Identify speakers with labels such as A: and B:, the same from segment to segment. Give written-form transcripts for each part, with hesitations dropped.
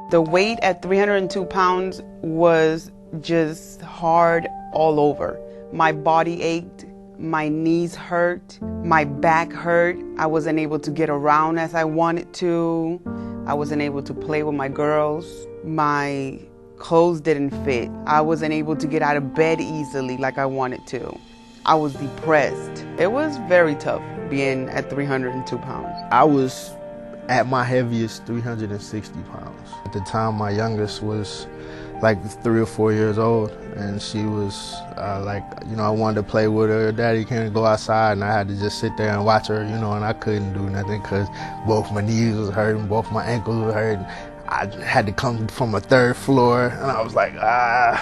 A: The weight at 302 pounds was just hard all over. My body ached, my knees hurt, my back hurt. I wasn't able to get around as I wanted to. I wasn't able to play with my girls. My clothes didn't fit. I wasn't able to get out of bed easily like I wanted to. I was depressed. It was very tough being at 302 pounds.
B: I was at my heaviest 360 pounds. At the time, my youngest was like 3 or 4 years old, and she was I wanted to play with her. Daddy can't go outside, and I had to just sit there and watch her, and I couldn't do nothing because both my knees was hurting, both my ankles were hurting. I had to come from a 3rd floor, and I was like, I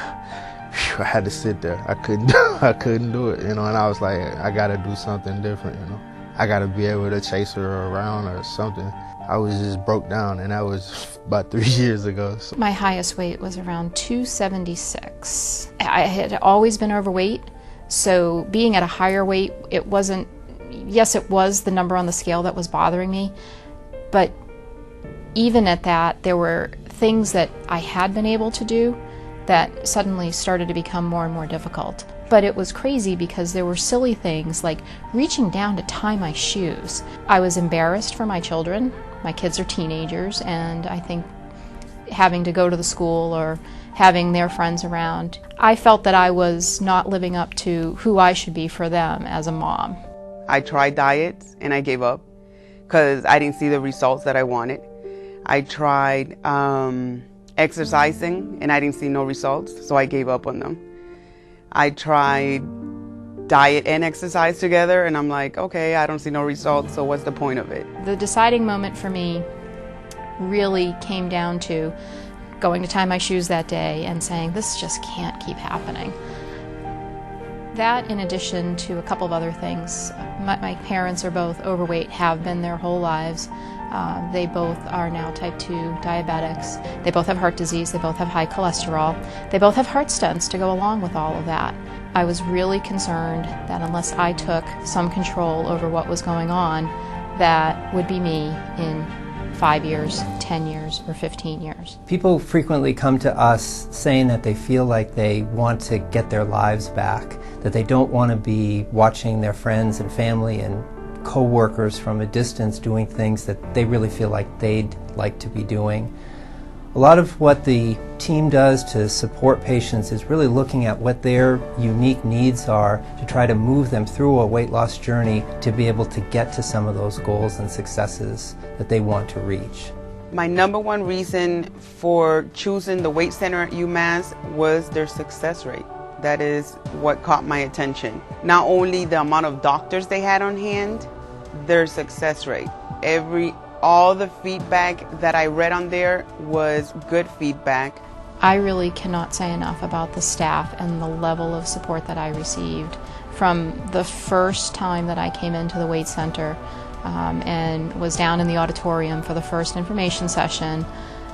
B: had to sit there. I couldn't do it, and I was like, I gotta do something different, I gotta be able to chase her around or something. I was just broke down, and that was about 3 years ago. So.
C: My highest weight was around 276. I had always been overweight, so being at a higher weight, it was the number on the scale that was bothering me, but even at that, there were things that I had been able to do that suddenly started to become more and more difficult. But it was crazy because there were silly things like reaching down to tie my shoes. I was embarrassed for my children. My kids are teenagers, and I think having to go to the school or having their friends around, I felt that I was not living up to who I should be for them as a mom.
A: I tried diets and I gave up because I didn't see the results that I wanted. I tried exercising and I didn't see no results, so I gave up on them. I tried diet and exercise together, and I'm like, okay, I don't see no results, so what's the point of it?
C: The deciding moment for me really came down to going to tie my shoes that day and saying, this just can't keep happening. That, in addition to a couple of other things, my parents are both overweight, have been their whole lives. They both are now type 2 diabetics. They both have heart disease. They both have high cholesterol. They both have heart stents to go along with all of that. I was really concerned that unless I took some control over what was going on, that would be me in 5 years, 10 years, or 15 years.
D: People frequently come to us saying that they feel like they want to get their lives back, that they don't want to be watching their friends and family and co-workers from a distance doing things that they really feel like they'd like to be doing. A lot of what the team does to support patients is really looking at what their unique needs are to try to move them through a weight loss journey to be able to get to some of those goals and successes that they want to reach.
A: My number one reason for choosing the Weight Center at UMass was their success rate. That is what caught my attention. Not only the amount of doctors they had on hand, their success rate. All the feedback that I read on there was good feedback.
C: I really cannot say enough about the staff and the level of support that I received from the first time that I came into the Weight Center and was down in the auditorium for the first information session,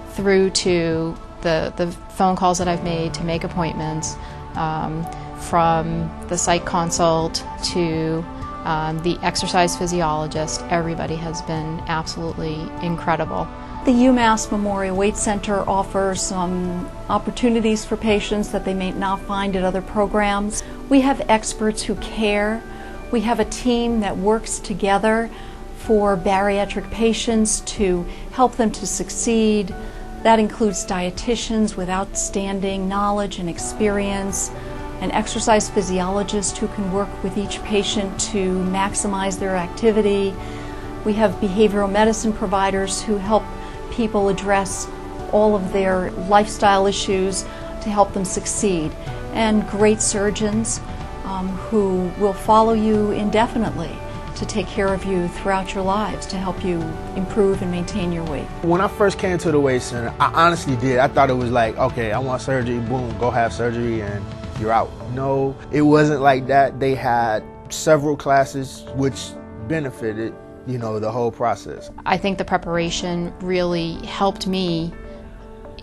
C: through to the phone calls that I've made to make appointments, from the psych consult to the exercise physiologist. Everybody has been absolutely incredible.
E: The UMass Memorial Weight Center offers some opportunities for patients that they may not find at other programs. We have experts who care. We have a team that works together for bariatric patients to help them to succeed. That includes dietitians with outstanding knowledge and experience, an exercise physiologist who can work with each patient to maximize their activity. We have behavioral medicine providers who help people address all of their lifestyle issues to help them succeed, and great surgeons who will follow you indefinitely to take care of you throughout your lives to help you improve and maintain your weight.
B: When I first came to the Weight Center, I honestly did. I thought it was like, okay, I want surgery, boom, go have surgery and you're out. No, it wasn't like that. They had several classes which benefited, the whole process.
C: I think the preparation really helped me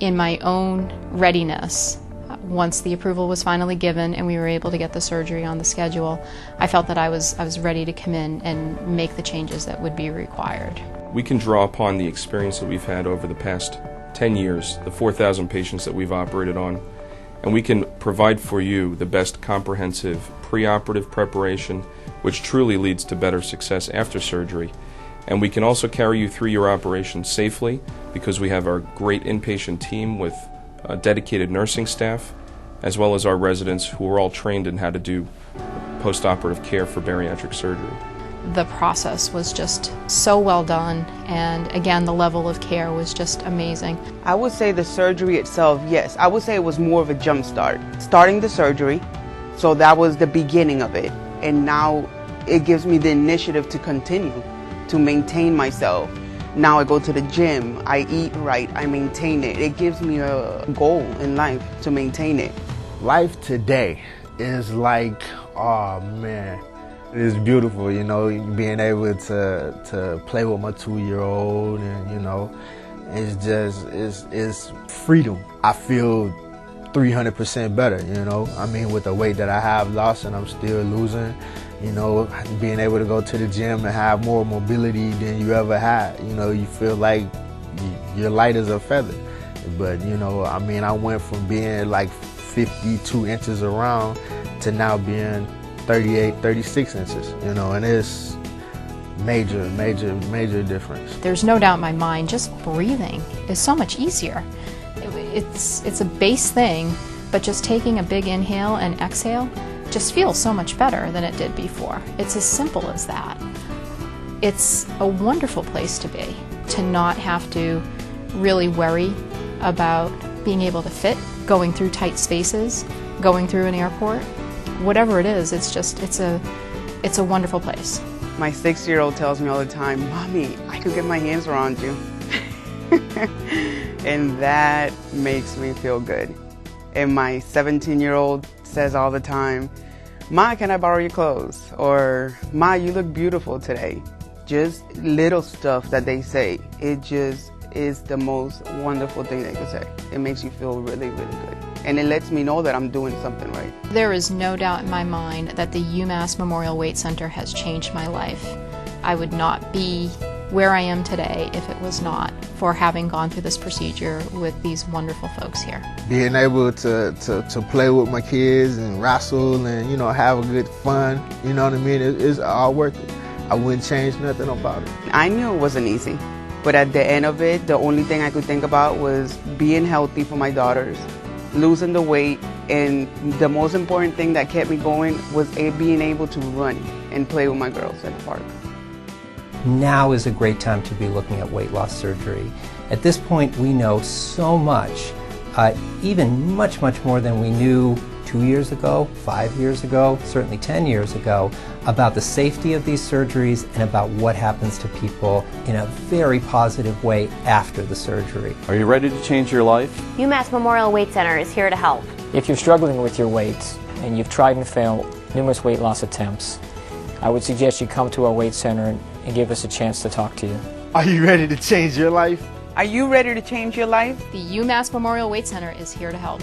C: in my own readiness. Once the approval was finally given and we were able to get the surgery on the schedule, I felt that I was ready to come in and make the changes that would be required.
F: We can draw upon the experience that we've had over the past 10 years, the 4,000 patients that we've operated on, and we can provide for you the best comprehensive preoperative preparation, which truly leads to better success after surgery. And we can also carry you through your operation safely because we have our great inpatient team with dedicated nursing staff, as well as our residents who are all trained in how to do post-operative care for bariatric surgery.
C: The process was just so well done, and again, the level of care was just amazing.
A: I would say the surgery itself, yes. I would say it was more of a jump start. Starting the surgery, so that was the beginning of it. And now it gives me the initiative to continue, to maintain myself. Now I go to the gym, I eat right, I maintain it. It gives me a goal in life to maintain it.
B: Life today is like, oh man, it's beautiful, you know, being able to play with my 2-year-old, and you know, it's just, it's freedom. I feel 300% better, you know. I mean, with the weight that I have lost and I'm still losing, you know, being able to go to the gym and have more mobility than you ever had, you know, you feel like you're light as a feather. But, you know, I mean, I went from being like 52 inches around to now being 38, 36 inches, you know, and it's major difference.
C: There's no doubt in my mind, just breathing is so much easier. It's a base thing, but just taking a big inhale and exhale just feels so much better than it did before. It's as simple as that. It's a wonderful place to be, to not have to really worry about being able to fit, going through tight spaces, going through an airport. Whatever it is, it's a wonderful place.
A: My 6-year-old tells me all the time, "Mommy, I could get my hands around you." And that makes me feel good. And my 17-year-old says all the time, "Ma, can I borrow your clothes?" Or, "Ma, you look beautiful today." Just little stuff that they say. It just is the most wonderful thing they could say. It makes you feel really, really good. And it lets me know that I'm doing something right.
C: There is no doubt in my mind that the UMass Memorial Weight Center has changed my life. I would not be where I am today if it was not for having gone through this procedure with these wonderful folks here.
B: Being able to play with my kids and wrestle and, you know, have a good fun, you know what I mean, it's all worth it. I wouldn't change nothing about it.
A: I knew it wasn't easy, but at the end of it, the only thing I could think about was being healthy for my daughters, losing the weight, and the most important thing that kept me going was being able to run and play with my girls at the park.
D: Now is a great time to be looking at weight loss surgery. At this point, we know so much, even much more than we knew 2 years ago, 5 years ago, certainly 10 years ago, about the safety of these surgeries and about what happens to people in a very positive way after the surgery.
G: Are you ready to change your life?
H: UMass Memorial Weight Center is here to help.
I: If you're struggling with your weight and you've tried and failed numerous weight loss attempts, I would suggest you come to our weight center and give us a chance to talk to you.
B: Are you ready to change your life?
A: Are you ready to change your life?
C: The UMass Memorial Weight Center is here to help.